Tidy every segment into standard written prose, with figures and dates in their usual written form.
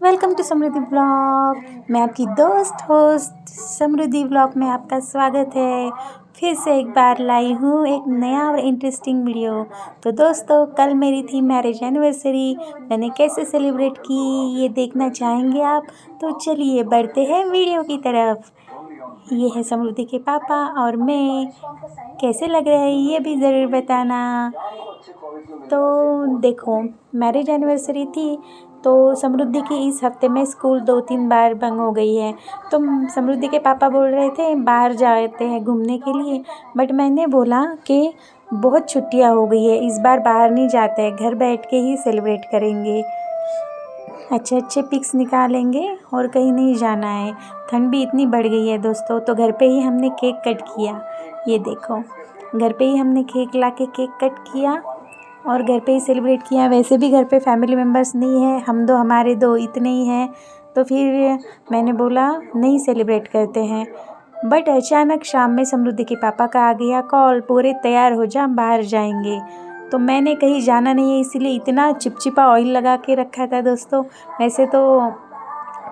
Welcome to Samriddhi blog. मैं आपकी दोस्त होस्ट समृद्धि ब्लॉग में आपका स्वागत है। फिर से एक बार लाई हूँ एक नया और इंटरेस्टिंग वीडियो। तो दोस्तों, कल मेरी थी मैरिज एनिवर्सरी। मैंने कैसे सेलिब्रेट की ये देखना चाहेंगे आप? तो चलिए बढ़ते हैं वीडियो की तरफ। ये है समृद्धि के पापा और मैं। कैसे लग रहे हैं ये भी ज़रूर बताना। तो देखो, मैरिज एनिवर्सरी थी तो समृद्धि की इस हफ्ते में स्कूल 2-3 बार बंद हो गई है। तो समृद्धि के पापा बोल रहे थे बाहर जाते हैं घूमने के लिए, बट मैंने बोला कि बहुत छुट्टियां हो गई है, इस बार बाहर नहीं जाते हैं, घर बैठ के ही सेलिब्रेट करेंगे, अच्छे अच्छे पिक्स निकालेंगे और कहीं नहीं जाना है। ठंड भी इतनी बढ़ गई है दोस्तों, तो घर पे ही हमने केक कट किया। ये देखो, घर पे ही हमने केक ला के केक कट किया और घर पे ही सेलिब्रेट किया। वैसे भी घर पे फैमिली मेम्बर्स नहीं है, हम दो हमारे दो इतने ही हैं। तो फिर मैंने बोला नहीं सेलिब्रेट करते हैं। बट अचानक शाम में समृद्धि के पापा का आ गया कॉल, पूरे तैयार हो जा बाहर जाएंगे। तो मैंने कहीं जाना नहीं है, इसीलिए इतना चिपचिपा ऑयल लगा के रखा था दोस्तों। वैसे तो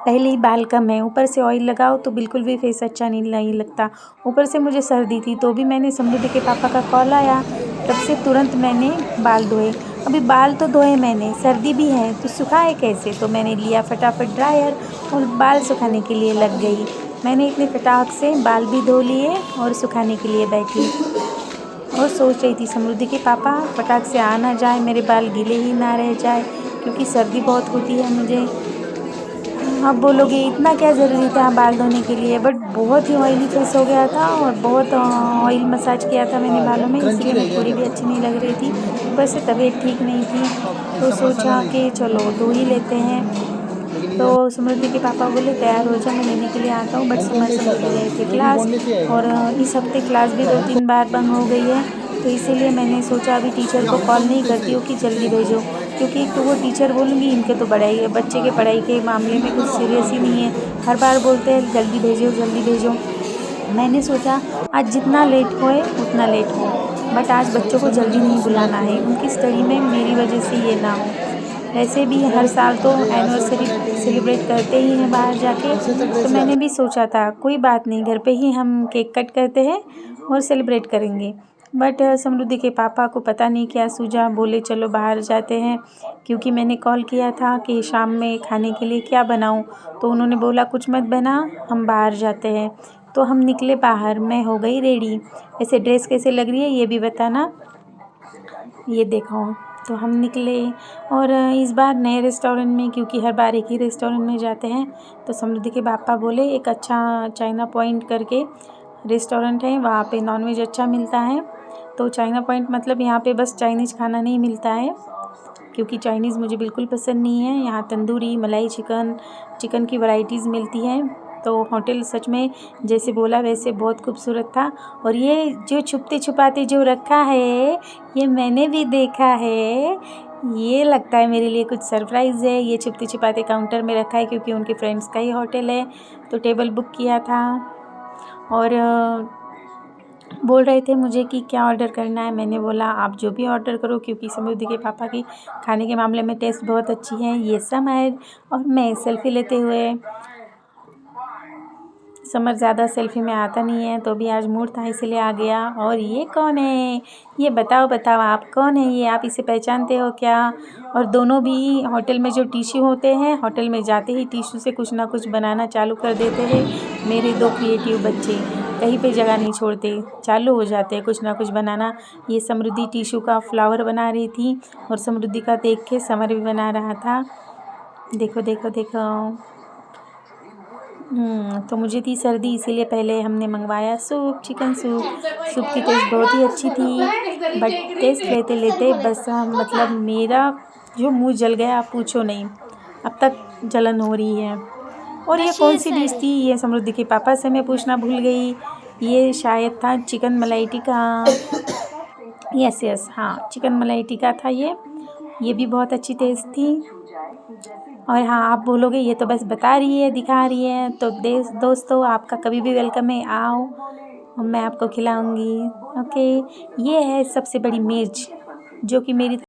पहले ही बाल कम है, ऊपर से ऑयल लगाओ तो बिल्कुल भी फेस अच्छा नहीं लगता। ऊपर से मुझे सर्दी थी, तो भी मैंने समृद्धि के पापा का कॉल आया, तब से तुरंत मैंने बाल धोए। अभी बाल तो धोए मैंने, सर्दी भी है तो सुखाए कैसे, तो मैंने लिया फटाफट ड्रायर और बाल सुखाने के लिए लग गई। मैंने इतने फटाक से बाल भी धो लिए और सुखाने के लिए बैठी और सोच रही थी समृद्धि के पापा फटाक से आ ना जाए, मेरे बाल गीले ही ना रह जाए, क्योंकि सर्दी बहुत होती है मुझे। आप बोलोगे इतना क्या ज़रूरी था बाल धोने के लिए, बट बहुत ही ऑयली फेस हो गया था और बहुत ऑयल मसाज किया था मैंने बालों में, इसीलिए मैं थोड़ी भी अच्छी नहीं लग रही थी। ऊपर से तबीयत ठीक नहीं थी, तो सोचा कि चलो धो ही लेते हैं। तो समृद्धि के पापा बोले तैयार हो जा, मैं लेने के लिए आता हूँ। बट समृद्धि गए थे क्लास और इस हफ्ते क्लास भी 2-3 बार बंद हो गई है, तो इसीलिए मैंने सोचा अभी टीचर को कॉल नहीं करती हूँ कि जल्दी भेजो, क्योंकि एक तो वो टीचर बोलूँगी इनके तो पढ़ाई बच्चे के पढ़ाई के मामले में कुछ सीरियस ही नहीं है, हर बार बोलते हैं जल्दी भेजो जल्दी भेजो। मैंने सोचा आज जितना लेट होए उतना लेट हो, बट आज बच्चों को जल्दी नहीं बुलाना है, उनकी स्टडी में मेरी वजह से ये ना हो। वैसे भी हर साल तो एनिवर्सरी सेलिब्रेट करते ही हैं बाहर जाके, तो मैंने भी सोचा था कोई बात नहीं, घर पे ही हम केक कट करते हैं और सेलिब्रेट करेंगे। बट समृद्धि के पापा को पता नहीं क्या सूझा, बोले चलो बाहर जाते हैं, क्योंकि मैंने कॉल किया था कि शाम में खाने के लिए क्या बनाऊं, तो उन्होंने बोला कुछ मत बना, हम बाहर जाते हैं। तो हम निकले बाहर, मैं हो गई रेडी। ऐसे ड्रेस कैसे लग रही है ये भी बताना। ये देखो, तो हम निकले और इस बार नए रेस्टोरेंट में, क्योंकि हर बार एक ही रेस्टोरेंट में जाते हैं, तो समृद्धि के पापा बोले एक अच्छा चाइना पॉइंट करके रेस्टोरेंट है, वहाँ पे नॉनवेज अच्छा मिलता है। तो चाइना पॉइंट मतलब यहाँ पे बस चाइनीज़ खाना नहीं मिलता है, क्योंकि चाइनीज़ मुझे बिल्कुल पसंद नहीं है। यहाँ तंदूरी, मलाई चिकन, चिकन की वैरायटीज़ मिलती हैं। तो होटल सच में जैसे बोला वैसे बहुत खूबसूरत था। और ये जो छुपते छुपाते जो रखा है ये मैंने भी देखा है, ये लगता है मेरे लिए कुछ सरप्राइज़ है। ये छुपते छुपाते काउंटर में रखा है, क्योंकि उनके फ्रेंड्स का ही होटल है। तो टेबल बुक किया था और बोल रहे थे मुझे कि क्या ऑर्डर करना है। मैंने बोला आप जो भी ऑर्डर करो, क्योंकि समृद्धि के पापा की खाने के मामले में टेस्ट बहुत अच्छी है। ये समर और मैं सेल्फ़ी लेते हुए, समर ज़्यादा सेल्फ़ी में आता नहीं है, तो भी आज मूड था इसलिए आ गया। और ये कौन है, ये बताओ बताओ आप कौन है ये, आप इसे पहचानते हो क्या? और दोनों भी होटल में जो टिश्यू होते हैं, होटल में जाते ही टिश्यू से कुछ ना कुछ बनाना चालू कर देते हैं। मेरे दो क्रिएटिव बच्चे कहीं पे जगह नहीं छोड़ते, चालू हो जाते हैं कुछ ना कुछ बनाना। ये समृद्धि टिश्यू का फ्लावर बना रही थी और समृद्धि का देख के समर भी बना रहा था। देखो देखो देखो। तो मुझे थी सर्दी, इसीलिए पहले हमने मंगवाया सूप, चिकन सूप। सूप की टेस्ट बहुत ही अच्छी थी, बट टेस्ट लेते लेते बस मतलब मेरा जो मुंह जल गया, आप पूछो नहीं, अब तक जलन हो रही है। और ये कौन सी डिश थी ये समृद्धि के पापा से मैं पूछना भूल गई। ये शायद था चिकन मलाई टिक्का। यस यस, हाँ चिकन मलाई टिक्का था ये भी बहुत अच्छी टेस्ट थी। और हाँ, आप बोलोगे ये तो बस बता रही है दिखा रही है, तो दोस्तों आपका कभी भी वेलकम है, आओ मैं आपको खिलाऊंगी। ओके, ये है सबसे बड़ी मिर्च जो कि मेरी